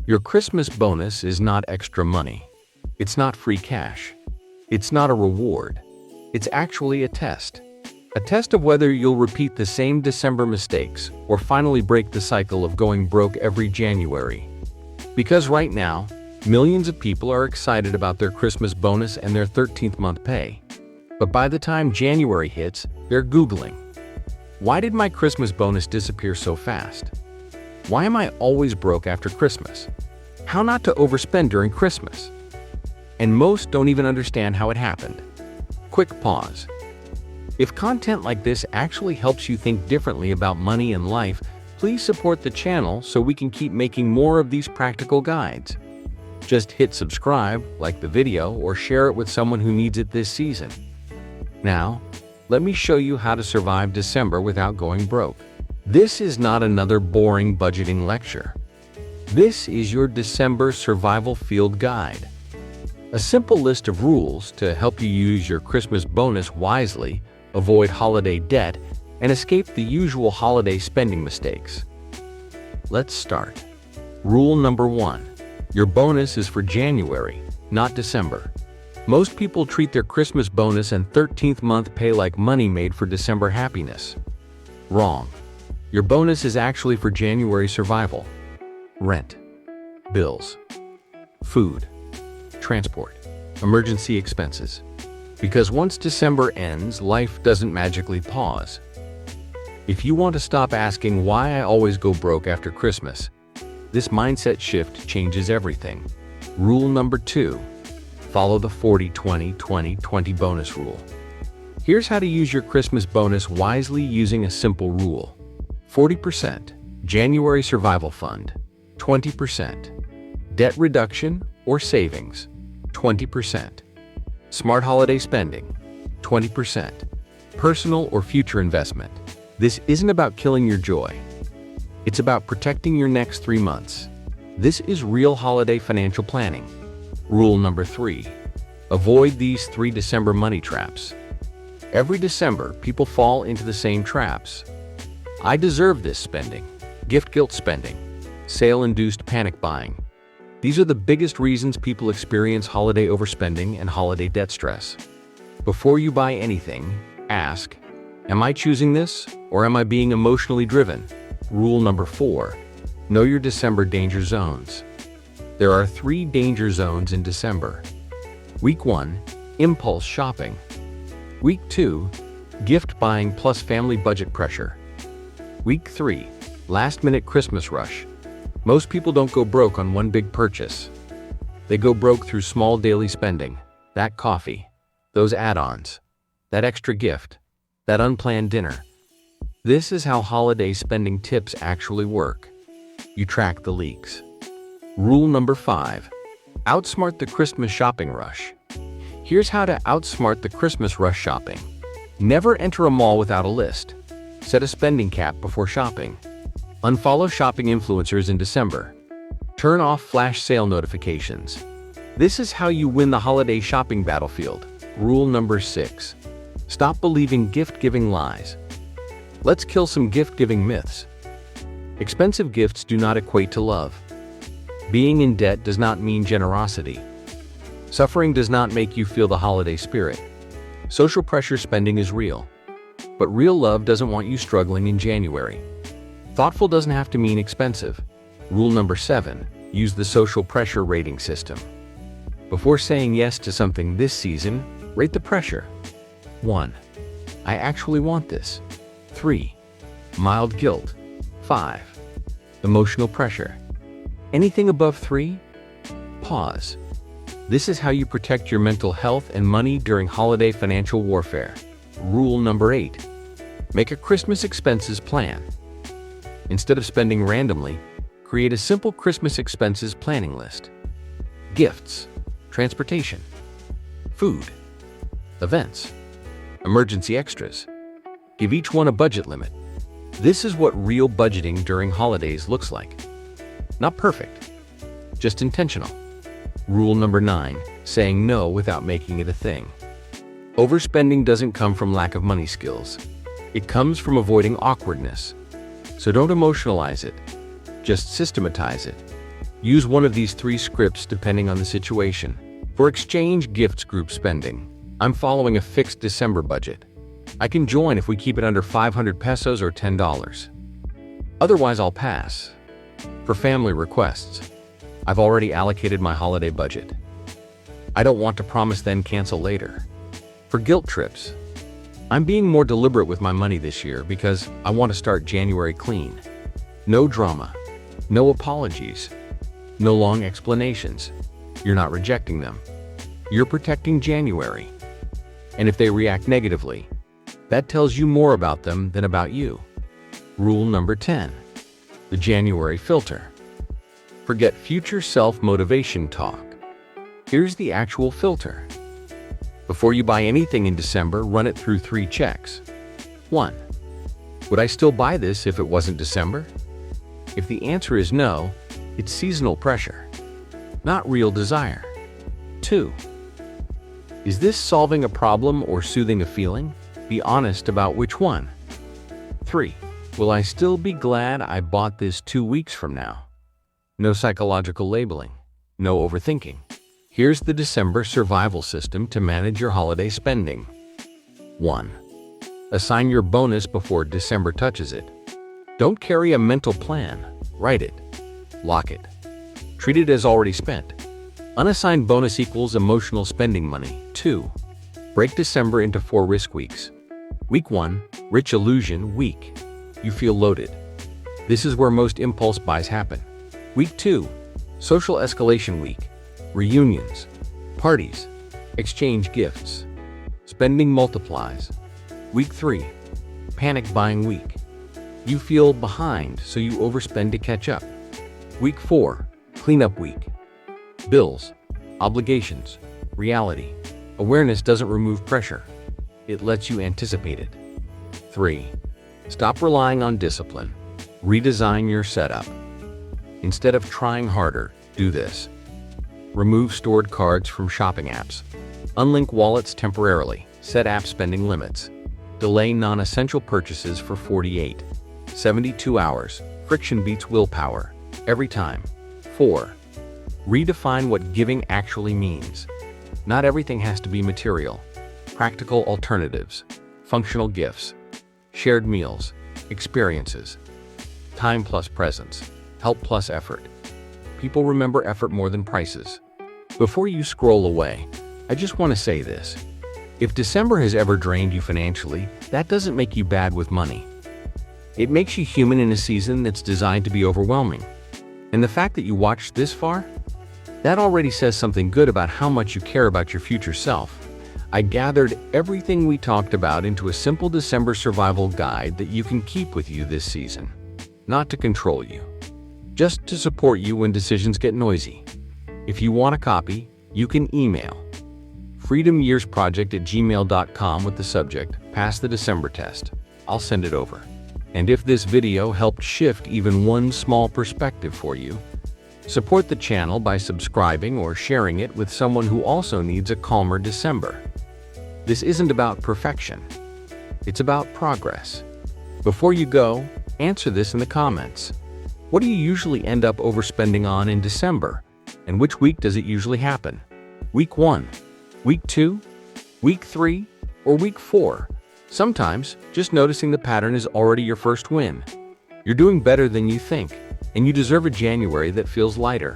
Your Christmas bonus is not extra money. It's not free cash. It's not a reward. It's actually a test. A test of whether you'll repeat the same December mistakes or finally break the cycle of going broke every January. Because right now, millions of people are excited about their Christmas bonus and their 13th month pay. But by the time January hits, they're Googling, why did my Christmas bonus disappear so fast? Why am I always broke after Christmas? How not to overspend during Christmas? And most don't even understand how it happened. Quick pause. If content like this actually helps you think differently about money and life, please support the channel so we can keep making more of these practical guides. Just hit subscribe, like the video, or share it with someone who needs it this season. Now, let me show you how to survive December without going broke. This is not another boring budgeting lecture. This is your December survival field guide. A simple list of rules to help you use your Christmas bonus wisely, avoid holiday debt, and escape the usual holiday spending mistakes. Let's start. Rule number 1. Your bonus is for January, not December. Most people treat their Christmas bonus and 13th month pay like money made for December happiness. Wrong. Your bonus is actually for January survival. Rent, bills, food, transport, emergency expenses. Because once December ends, life doesn't magically pause. If you want to stop asking why I always go broke after Christmas, this mindset shift changes everything. Rule number 2. Follow the 40-20-20-20 bonus rule. Here's how to use your Christmas bonus wisely using a simple rule. 40% January survival fund, 20% debt reduction or savings, 20% smart holiday spending, 20% personal or future investment. This isn't about killing your joy. It's about protecting your next 3 months. This is real holiday financial planning. Rule number 3. Avoid these 3 December money traps. Every December, people fall into the same traps. I deserve this spending, gift guilt spending, sale-induced panic buying. These are the biggest reasons people experience holiday overspending and holiday debt stress. Before you buy anything, ask, am I choosing this or am I being emotionally driven? Rule number 4. Know your December danger zones. There are 3 danger zones in December. Week 1, impulse shopping. Week 2, gift buying plus family budget pressure. Week 3, last-minute Christmas rush. Most people don't go broke on one big purchase. They go broke through small daily spending, that coffee, those add-ons, that extra gift, that unplanned dinner. This is how holiday spending tips actually work. You track the leaks. Rule number 5. Outsmart the Christmas shopping rush. Here's how to outsmart the Christmas rush shopping. Never enter a mall without a list. Set a spending cap before shopping. Unfollow shopping influencers in December. Turn off flash sale notifications. This is how you win the holiday shopping battlefield. Rule number 6. Stop believing gift-giving lies. Let's kill some gift-giving myths. Expensive gifts do not equate to love. Being in debt does not mean generosity. Suffering does not make you feel the holiday spirit. Social pressure spending is real. But real love doesn't want you struggling in January. Thoughtful doesn't have to mean expensive. Rule number 7. Use the social pressure rating system. Before saying yes to something this season, rate the pressure. 1. I actually want this. 3. Mild guilt. 5. Emotional pressure. Anything above 3? Pause. This is how you protect your mental health and money during holiday financial warfare. Rule number 8. Make a Christmas expenses plan. Instead of spending randomly, create a simple Christmas expenses planning list. Gifts, transportation, food, events, emergency extras. Give each one a budget limit. This is what real budgeting during holidays looks like. Not perfect, just intentional. Rule number 9. Saying no without making it a thing. Overspending doesn't come from lack of money skills. It comes from avoiding awkwardness. So don't emotionalize it. Just systematize it. Use one of these 3 scripts depending on the situation. For exchange gifts group spending, I'm following a fixed December budget. I can join if we keep it under 500 pesos or $10. Otherwise, I'll pass. For family requests, I've already allocated my holiday budget. I don't want to promise then cancel later. For guilt trips, I'm being more deliberate with my money this year because I want to start January clean. No drama, no apologies, no long explanations. You're not rejecting them. You're protecting January. And if they react negatively, that tells you more about them than about you. Rule number 10. The January filter. Forget future self-motivation talk. Here's the actual filter. Before you buy anything in December, run it through 3 checks. 1. Would I still buy this if it wasn't December? If the answer is no, it's seasonal pressure, not real desire. 2. Is this solving a problem or soothing a feeling? Be honest about which one. 3. Will I still be glad I bought this 2 weeks from now? No psychological labeling, no overthinking. Here's the December survival system to manage your holiday spending. 1. Assign your bonus before December touches it. Don't carry a mental plan. Write it. Lock it. Treat it as already spent. Unassigned bonus equals emotional spending money. 2. Break December into 4 risk weeks. Week 1, Rich Illusion Week. You feel loaded. This is where most impulse buys happen. Week 2, Social Escalation Week. Reunions, parties, exchange gifts. Spending multiplies. Week 3, Panic Buying Week. You feel behind, so you overspend to catch up. Week 4, Cleanup Week. Bills, obligations, reality. Awareness doesn't remove pressure. It lets you anticipate it. 3. Stop relying on discipline. Redesign your setup. Instead of trying harder, do this. Remove stored cards from shopping apps. Unlink wallets temporarily. Set app spending limits. Delay non-essential purchases for 48, 72 hours. Friction beats willpower. Every time. 4. Redefine what giving actually means. Not everything has to be material. Practical alternatives. Functional gifts. Shared meals. Experiences. Time plus presence. Help plus effort. People remember effort more than prices. Before you scroll away, I just want to say this. If December has ever drained you financially, that doesn't make you bad with money. It makes you human in a season that's designed to be overwhelming. And the fact that you watched this far? That already says something good about how much you care about your future self. I gathered everything we talked about into a simple December survival guide that you can keep with you this season. Not to control you, just to support you when decisions get noisy. If you want a copy, you can email freedomyearsproject@gmail.com with the subject, Pass the December Test. I'll send it over. And if this video helped shift even one small perspective for you, support the channel by subscribing or sharing it with someone who also needs a calmer December. This isn't about perfection. It's about progress. Before you go, answer this in the comments. What do you usually end up overspending on in December? And which week does it usually happen? Week 1, Week 2, Week 3, or Week 4? Sometimes, just noticing the pattern is already your first win. You're doing better than you think, and you deserve a January that feels lighter.